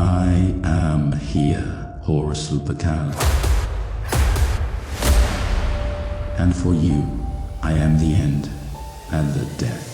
I am here, Horus Lupercal. And for you, I am the end and the death.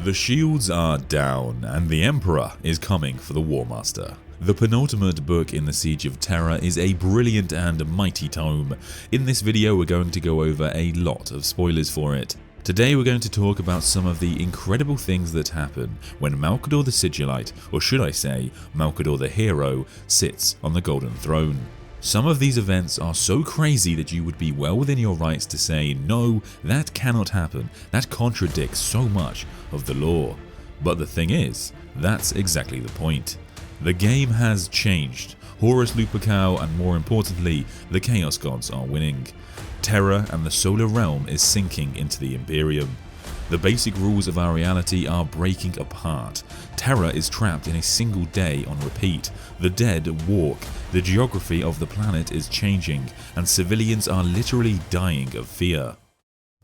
The shields are down, and the Emperor is coming for the War Master. The penultimate book in the Siege of Terra is a brilliant and mighty tome. In this video we're going to go over a lot of spoilers for it. Today we're going to talk about some of the incredible things that happen when Malcador the Sigillite, or should I say, Malcador the Hero, sits on the Golden Throne. Some of these events are so crazy that you would be well within your rights to say, no, that cannot happen, that contradicts so much of the lore. But the thing is, that's exactly the point. The game has changed. Horus Lupercal and more importantly, the Chaos Gods are winning. Terra and the Solar Realm is sinking into the Imperium. The basic rules of our reality are breaking apart. Terra is trapped in a single day on repeat. The dead walk. The geography of the planet is changing, and civilians are literally dying of fear.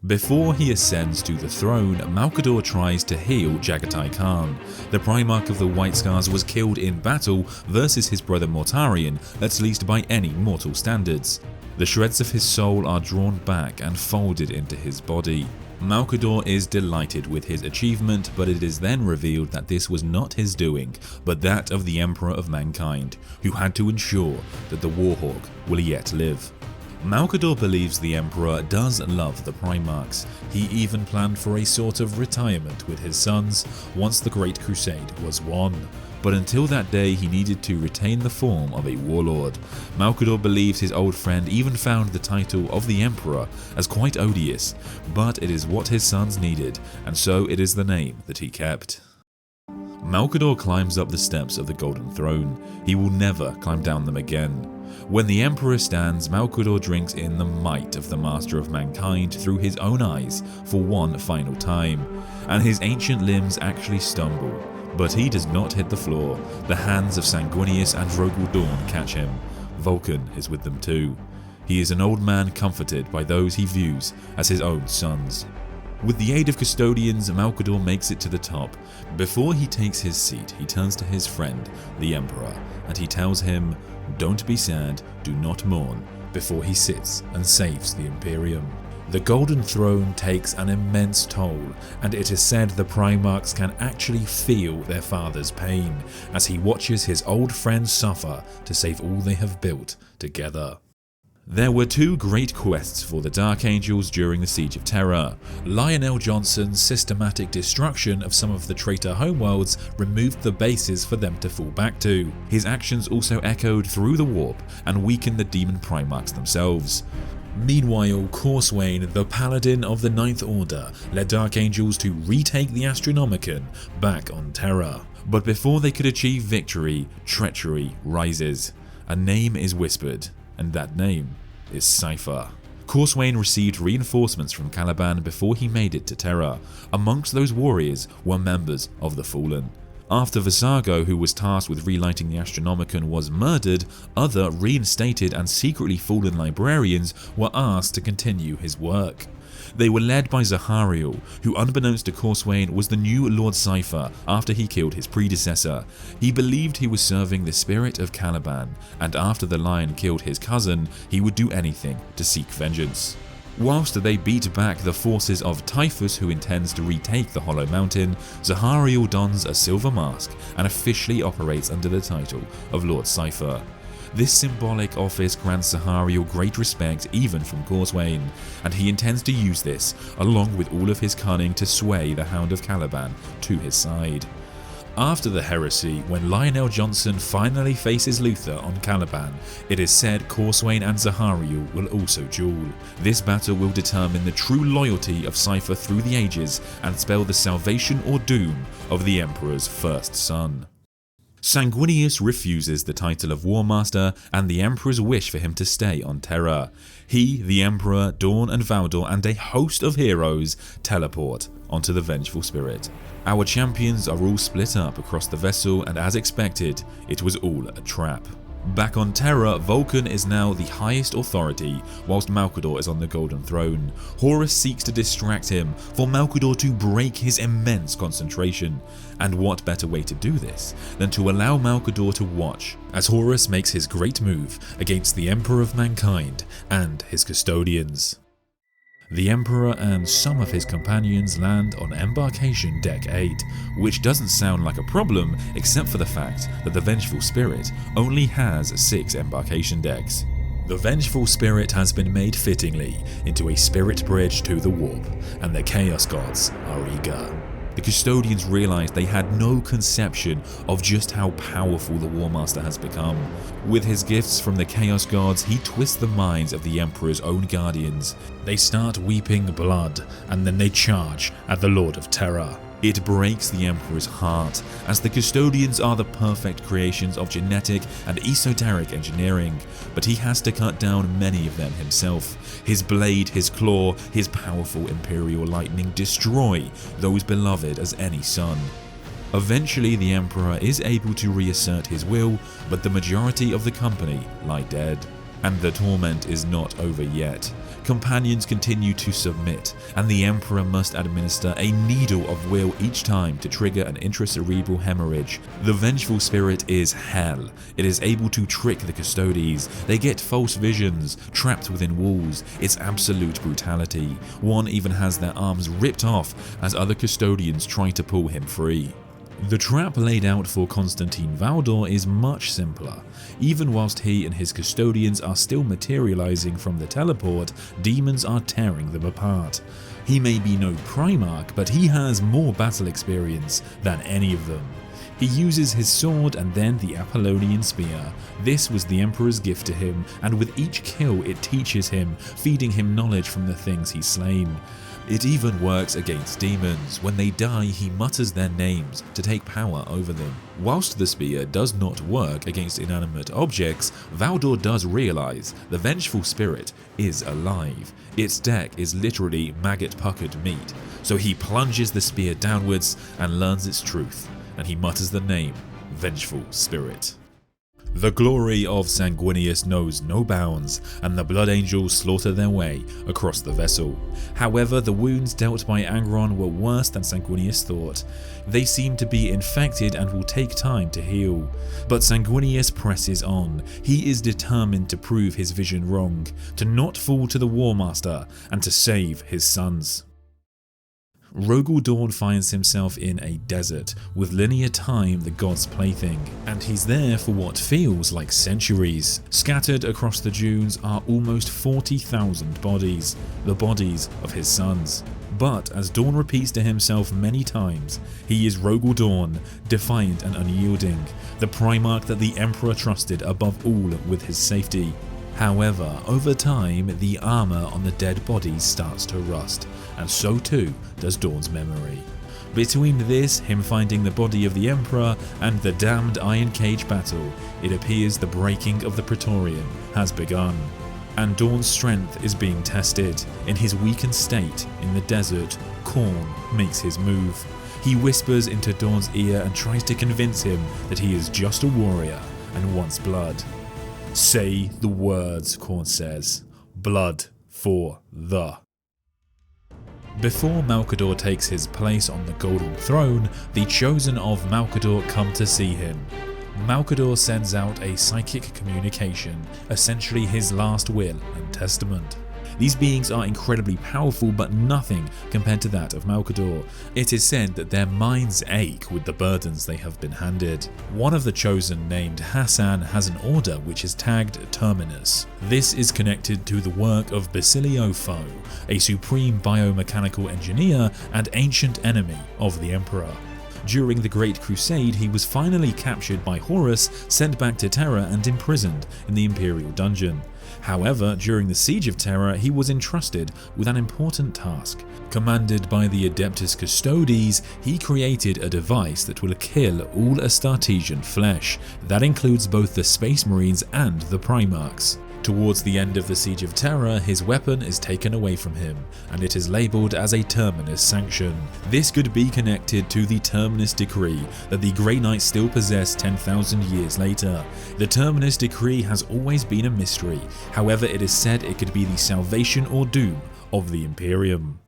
Before he ascends to the throne, Malcador tries to heal Jaghatai Khan. The Primarch of the White Scars was killed in battle versus his brother Mortarion, at least by any mortal standards. The shreds of his soul are drawn back and folded into his body. Malcador is delighted with his achievement, but it is then revealed that this was not his doing, but that of the Emperor of Mankind, who had to ensure that the Warhawk will yet live. Malcador believes the Emperor does love the Primarchs. He even planned for a sort of retirement with his sons once the Great Crusade was won. But until that day he needed to retain the form of a warlord. Malcador believes his old friend even found the title of the Emperor as quite odious, but it is what his sons needed, and so it is the name that he kept. Malcador climbs up the steps of the Golden Throne. He will never climb down them again. When the Emperor stands, Malcador drinks in the might of the Master of Mankind through his own eyes for one final time, and his ancient limbs actually stumble. But he does not hit the floor. The hands of Sanguinius and Rogel Dawn catch him. Vulcan is with them too. He is an old man comforted by those he views as his own sons. With the aid of Custodians, Malcador makes it to the top. Before he takes his seat, he turns to his friend, the Emperor, and he tells him, "Don't be sad, do not mourn," before he sits and saves the Imperium. The Golden Throne takes an immense toll, and it is said the Primarchs can actually feel their father's pain as he watches his old friends suffer to save all they have built together. There were two great quests for the Dark Angels during the Siege of Terra. Lionel Johnson's systematic destruction of some of the traitor homeworlds removed the bases for them to fall back to. His actions also echoed through the warp and weakened the demon Primarchs themselves. Meanwhile, Corswain, the Paladin of the Ninth Order, led Dark Angels to retake the Astronomicon back on Terra. But before they could achieve victory, treachery rises. A name is whispered, and that name is Cypher. Corswain received reinforcements from Caliban before he made it to Terra. Amongst those warriors were members of the Fallen. After Visago, who was tasked with relighting the Astronomicon, was murdered, other reinstated and secretly fallen librarians were asked to continue his work. They were led by Zahariel, who unbeknownst to Corswain was the new Lord Cypher after he killed his predecessor. He believed he was serving the spirit of Caliban, and after the lion killed his cousin, he would do anything to seek vengeance. Whilst they beat back the forces of Typhus, who intends to retake the Hollow Mountain, Zahariel dons a silver mask and officially operates under the title of Lord Cypher. This symbolic office grants Zahariel great respect even from Corswain, and he intends to use this, along with all of his cunning, to sway the Hound of Caliban to his side. After the heresy, when Lionel Johnson finally faces Luther on Caliban, it is said Corswain and Zahariel will also duel. This battle will determine the true loyalty of Cypher through the ages and spell the salvation or doom of the Emperor's first son. Sanguinius refuses the title of War Master and the Emperor's wish for him to stay on Terra. He, the Emperor, Dawn and Valdor and a host of heroes teleport onto the Vengeful Spirit. Our champions are all split up across the vessel, and as expected, it was all a trap. Back on Terra, Vulcan is now the highest authority, whilst Malcador is on the Golden Throne. Horus seeks to distract him, for Malcador to break his immense concentration. And what better way to do this than to allow Malcador to watch as Horus makes his great move against the Emperor of Mankind and his custodians. The Emperor and some of his companions land on Embarkation Deck 8, which doesn't sound like a problem except for the fact that the Vengeful Spirit only has 6 embarkation decks. The Vengeful Spirit has been made fittingly into a spirit bridge to the warp, and the Chaos Gods are eager. The Custodians realized they had no conception of just how powerful the War Master has become. With his gifts from the Chaos Gods, he twists the minds of the Emperor's own guardians. They start weeping blood, and then they charge at the Lord of Terror. It breaks the Emperor's heart, as the Custodians are the perfect creations of genetic and esoteric engineering, but he has to cut down many of them himself. His blade, his claw, his powerful Imperial lightning destroy those beloved as any son. Eventually the Emperor is able to reassert his will, but the majority of the company lie dead. And the torment is not over yet. Companions continue to submit, and the Emperor must administer a needle of will each time to trigger an intracerebral hemorrhage. The Vengeful Spirit is hell. It is able to trick the Custodes. They get false visions, trapped within walls. It's absolute brutality. One even has their arms ripped off as other Custodians try to pull him free. The trap laid out for Constantine Valdor is much simpler. Even whilst he and his Custodians are still materializing from the teleport, demons are tearing them apart. He may be no Primarch, but he has more battle experience than any of them. He uses his sword and then the Apollonian spear. This was the Emperor's gift to him, and with each kill it teaches him, feeding him knowledge from the things he's slain. It even works against demons. When they die, he mutters their names to take power over them. Whilst the spear does not work against inanimate objects, Valdor does realize the Vengeful Spirit is alive. Its deck is literally maggot-puckered meat, so he plunges the spear downwards and learns its truth, and he mutters the name Vengeful Spirit. The glory of Sanguinius knows no bounds, and the Blood Angels slaughter their way across the vessel. However, the wounds dealt by Angron were worse than Sanguinius thought. They seem to be infected and will take time to heal. But Sanguinius presses on. He is determined to prove his vision wrong, to not fall to the War Master, and to save his sons. Rogel Dawn finds himself in a desert, with linear time the god's plaything, and he's there for what feels like centuries. Scattered across the dunes are almost 40,000 bodies, the bodies of his sons. But as Dawn repeats to himself many times, he is Rogel Dawn, defiant and unyielding, the Primarch that the Emperor trusted above all with his safety. However, over time, the armor on the dead bodies starts to rust, and so too does Dawn's memory. Between this, him finding the body of the Emperor, and the damned Iron Cage battle, it appears the breaking of the Praetorian has begun. And Dawn's strength is being tested. In his weakened state, in the desert, Khorne makes his move. He whispers into Dawn's ear and tries to convince him that he is just a warrior and wants blood. Say the words, Khorne says. Blood for the. Before Malcador takes his place on the Golden Throne, the Chosen of Malcador come to see him. Malcador sends out a psychic communication, essentially his last will and testament. These beings are incredibly powerful, but nothing compared to that of Malcador. It is said that their minds ache with the burdens they have been handed. One of the Chosen, named Hassan, has an order which is tagged Terminus. This is connected to the work of Basilio Foe, a supreme biomechanical engineer and ancient enemy of the Emperor. During the Great Crusade, he was finally captured by Horus, sent back to Terra and imprisoned in the Imperial dungeon. However, during the Siege of Terra, he was entrusted with an important task. Commanded by the Adeptus Custodes, he created a device that will kill all Astartesian flesh. That includes both the Space Marines and the Primarchs. Towards the end of the Siege of Terra, his weapon is taken away from him, and it is labelled as a Terminus Sanction. This could be connected to the Terminus Decree that the Grey Knights still possess 10,000 years later. The Terminus Decree has always been a mystery, however it is said it could be the salvation or doom of the Imperium.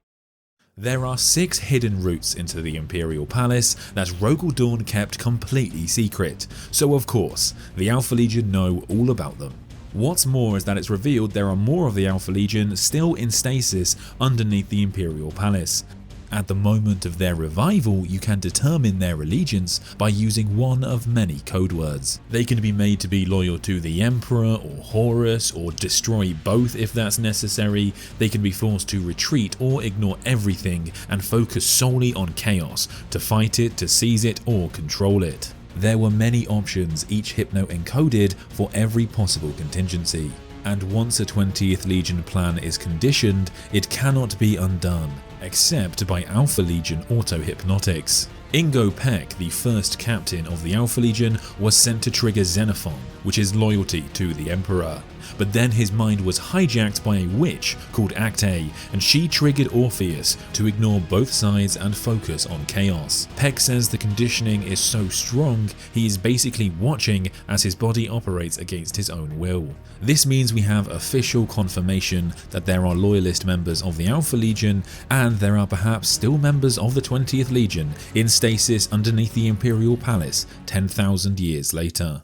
There are 6 hidden routes into the Imperial Palace that Rogal Dorn kept completely secret, so of course, the Alpha Legion know all about them. What's more is that it's revealed there are more of the Alpha Legion still in stasis underneath the Imperial Palace. At the moment of their revival, you can determine their allegiance by using one of many code words. They can be made to be loyal to the Emperor or Horus, or destroy both if that's necessary. They can be forced to retreat or ignore everything and focus solely on chaos, to fight it, to seize it, or control it. There were many options, each Hypno encoded for every possible contingency. And once a 20th Legion plan is conditioned, it cannot be undone, except by Alpha Legion auto-hypnotics. Ingo Peck, the first captain of the Alpha Legion, was sent to trigger Xenophon, which is loyalty to the Emperor. But then his mind was hijacked by a witch called Jaghatai, and she triggered Orpheus to ignore both sides and focus on chaos. Peck says the conditioning is so strong, he is basically watching as his body operates against his own will. This means we have official confirmation that there are loyalist members of the Alpha Legion, and there are perhaps still members of the 20th Legion in stasis underneath the Imperial Palace 10,000 years later.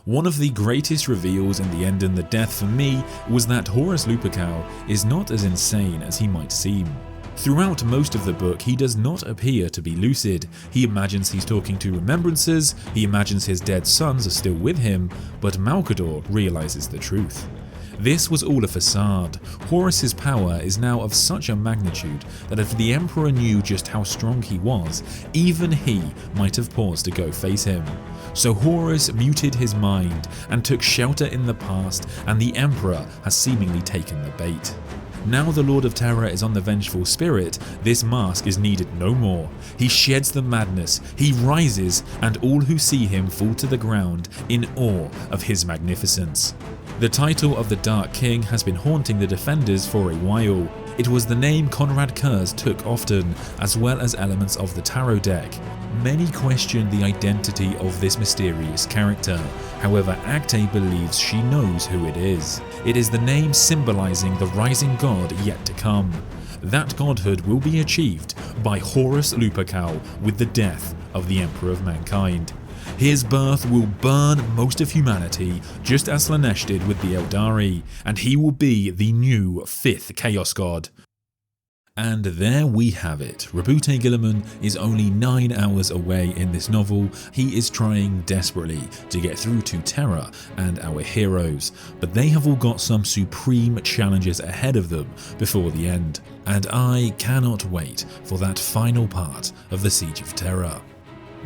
One of the greatest reveals in The End and the Death for me was that Horus Lupercal is not as insane as he might seem. Throughout most of the book, he does not appear to be lucid. He imagines he's talking to remembrances, he imagines his dead sons are still with him, but Malcador realizes the truth. This was all a facade. Horus's power is now of such a magnitude that if the Emperor knew just how strong he was, even he might have paused to go face him. So Horus muted his mind and took shelter in the past, and the Emperor has seemingly taken the bait. Now the Lord of Terror is on the vengeful spirit, this mask is needed no more. He sheds the madness, he rises, and all who see him fall to the ground in awe of his magnificence. The title of the Dark King has been haunting the Defenders for a while. It was the name Conrad Kurz took often, as well as elements of the Tarot deck. Many question the identity of this mysterious character, however Jaghatai believes she knows who it is. It is the name symbolizing the rising god yet to come. That godhood will be achieved by Horus Lupercal with the death of the Emperor of Mankind. His birth will burn most of humanity, just as Slanesh did with the Eldari, and he will be the new 5th Chaos God. And there we have it. Rabute Guilliman is only 9 hours away in this novel. He is trying desperately to get through to Terra and our heroes, but they have all got some supreme challenges ahead of them before the end. And I cannot wait for that final part of the Siege of Terra.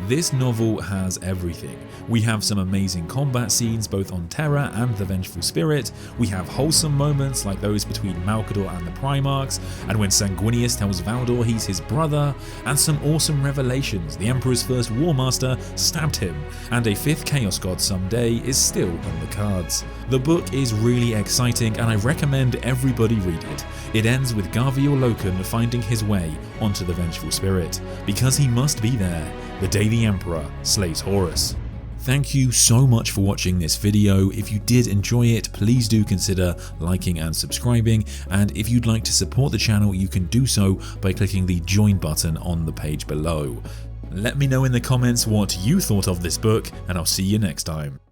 This novel has everything. We have some amazing combat scenes both on Terra and the Vengeful Spirit, we have wholesome moments like those between Malcador and the Primarchs, and when Sanguinius tells Valdor he's his brother, and some awesome revelations. The Emperor's first War Master stabbed him, and a 5th Chaos God someday is still on the cards. The book is really exciting and I recommend everybody read it. It ends with Garviel Loken finding his way onto the Vengeful Spirit, because he must be there the day the Emperor slays Horus. Thank you so much for watching this video. If you did enjoy it, please do consider liking and subscribing, and if you'd like to support the channel you can do so by clicking the join button on the page below. Let me know in the comments what you thought of this book, and I'll see you next time.